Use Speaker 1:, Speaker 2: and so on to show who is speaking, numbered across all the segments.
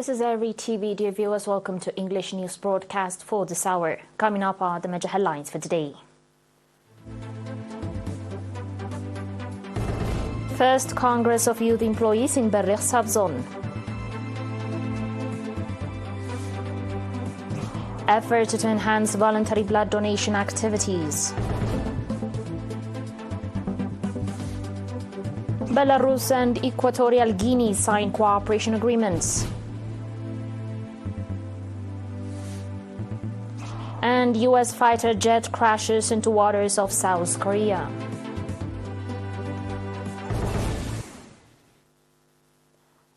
Speaker 1: This is ERi-TV. Dear viewers, welcome to English News Broadcast for this hour. Coming up are the major headlines for today. First Congress of Youth Employees in Berik subzone. Effort to enhance voluntary blood donation activities. Belarus and Equatorial Guinea sign cooperation agreements. And U.S. fighter jet crashes into waters of South Korea.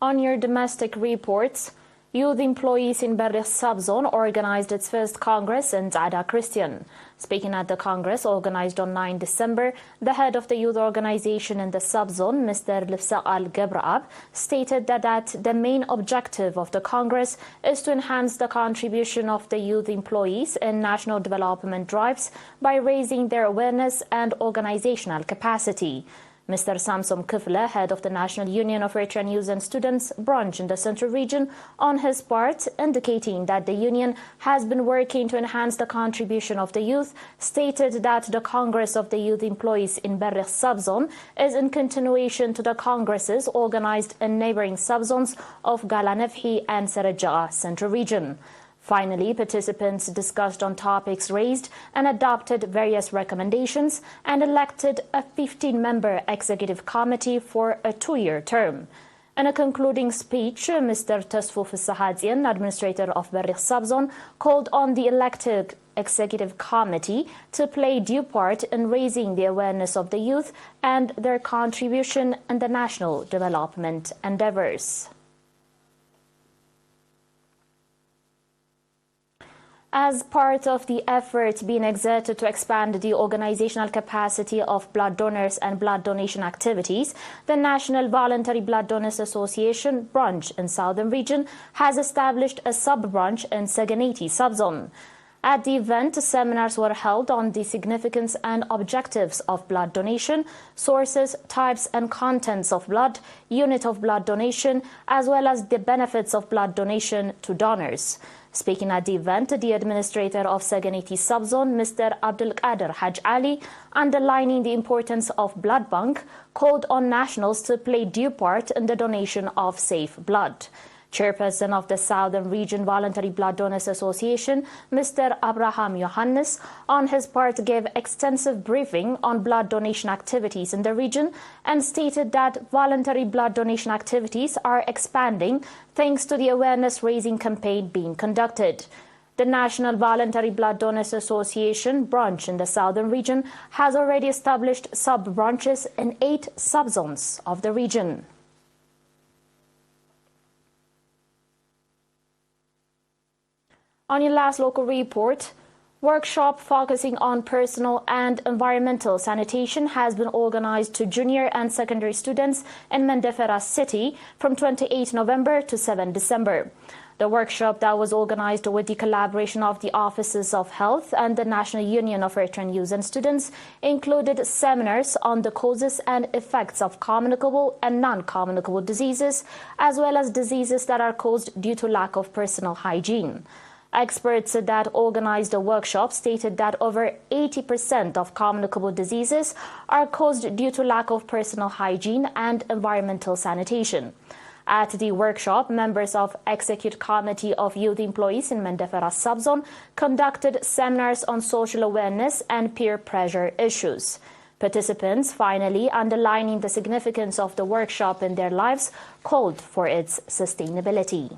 Speaker 1: On your domestic reports, Youth Employees in Berik subzone organized its first Congress in Ada Christian. Speaking at the Congress organized on 9 December, the head of the youth organization in the subzone, Mr. Lifsaqal Gebrab, stated that the main objective of the Congress is to enhance the contribution of the youth employees in national development drives by raising their awareness and organizational capacity. Mr. Samsom Kifle, head of the National Union of Eritrean Youth and Students branch in the Central Region, on his part, indicating that the union has been working to enhance the contribution of the youth, stated that the Congress of the Youth Employees in Berik subzone is in continuation to the congresses organized in neighboring subzones of Galanefhi and Serejaa Central Region. Finally, participants discussed on topics raised and adopted various recommendations and elected a 15-member executive committee for a 2-year term. In a concluding speech, Mr. Tasfuf Sahadian, administrator of Berik subzone, called on the elected executive committee to play due part in raising the awareness of the youth and their contribution in the national development endeavors. As part of the effort being exerted to expand the organizational capacity of blood donors and blood donation activities, the National Voluntary Blood Donors Association branch in Southern Region has established a sub-branch in Sanitation subzone. At the event, seminars were held on the significance and objectives of blood donation, sources, types and contents of blood, unit of blood donation, as well as the benefits of blood donation to donors. Speaking at the event, the administrator of Sanitation subzone, Mr. Abdul Qadir Haj Ali, underlining the importance of blood bank, called on nationals to play due part in the donation of safe blood. Chairperson of the Southern Region Voluntary Blood Donors Association, Mr. Abraham Yohannes, on his part gave extensive briefing on blood donation activities in the region and stated that voluntary blood donation activities are expanding thanks to the awareness-raising campaign being conducted. The National Voluntary Blood Donors Association branch in the Southern Region has already established sub-branches in 8 subzones of the region. On your last local report, workshop focusing on personal and environmental sanitation has been organized to junior and secondary students in Mendefera City from 28 November to 7 December. The workshop that was organized with the collaboration of the Offices of Health and the National Union of Eritrean Youth and Students included seminars on the causes and effects of communicable and non-communicable diseases, as well as diseases that are caused due to lack of personal hygiene. Experts that organized the workshop stated that over 80% of communicable diseases are caused due to lack of personal hygiene and environmental sanitation. At the workshop, members of Executive Committee of Youth Employees in Mendefera subzone conducted seminars on social awareness and peer pressure issues. Participants, finally underlining the significance of the workshop in their lives, called for its sustainability.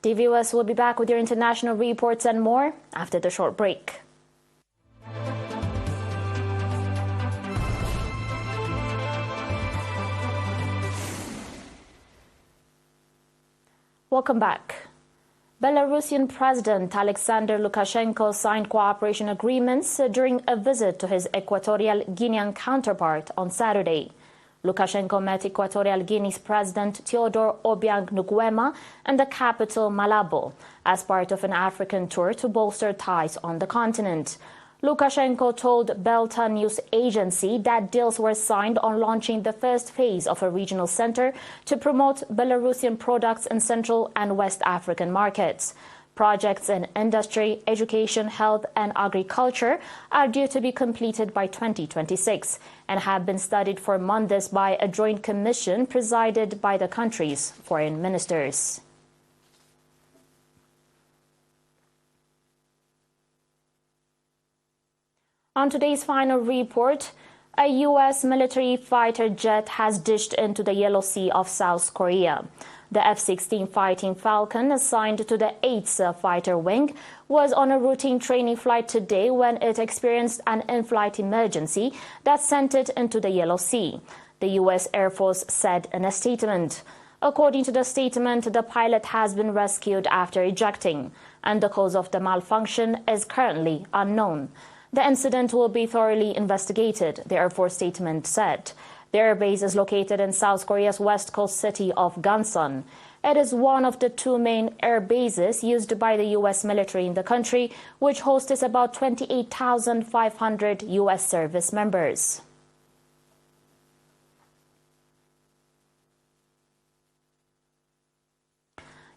Speaker 1: The viewers will be back with your international reports and more after the short break. Welcome back. Belarusian President Alexander Lukashenko signed cooperation agreements during a visit to his Equatorial Guinean counterpart on Saturday. Lukashenko met Equatorial Guinea's President Teodor Obiang Nguema in the capital Malabo as part of an African tour to bolster ties on the continent. Lukashenko told Belta news agency that deals were signed on launching the first phase of a regional center to promote Belarusian products in Central and West African markets. Projects in industry, education, health and agriculture are due to be completed by 2026 and have been studied for months by a joint commission presided by the country's foreign ministers. On today's final report, a U.S. military fighter jet has dished into the Yellow Sea of South Korea. The F-16 Fighting Falcon, assigned to the 8th Fighter Wing, was on a routine training flight today when it experienced an in-flight emergency that sent it into the Yellow Sea, the U.S. Air Force said in a statement. According to the statement, the pilot has been rescued after ejecting, and the cause of the malfunction is currently unknown. The incident will be thoroughly investigated, the Air Force statement said. The airbase is located in South Korea's west coast city of Gansan. It is one of the two main air bases used by the U.S. military in the country, which hosts about 28,500 U.S. service members.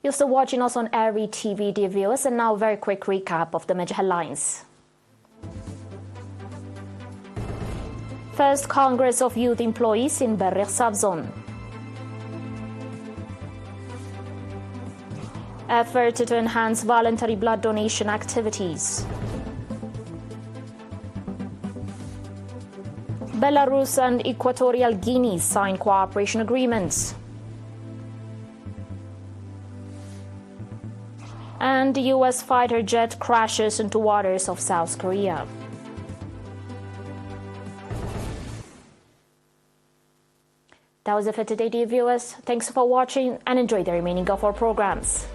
Speaker 1: You're still watching us on ERi-TV, dear viewers, and now a very quick recap of the major headlines. First Congress of Youth Employees in Berik subzone. Effort to enhance voluntary blood donation activities. Belarus and Equatorial Guinea sign cooperation agreements. And the U.S. fighter jet crashes into waters of South Korea. That was it for today, dear viewers. Thanks for watching and enjoy the remaining of our programs.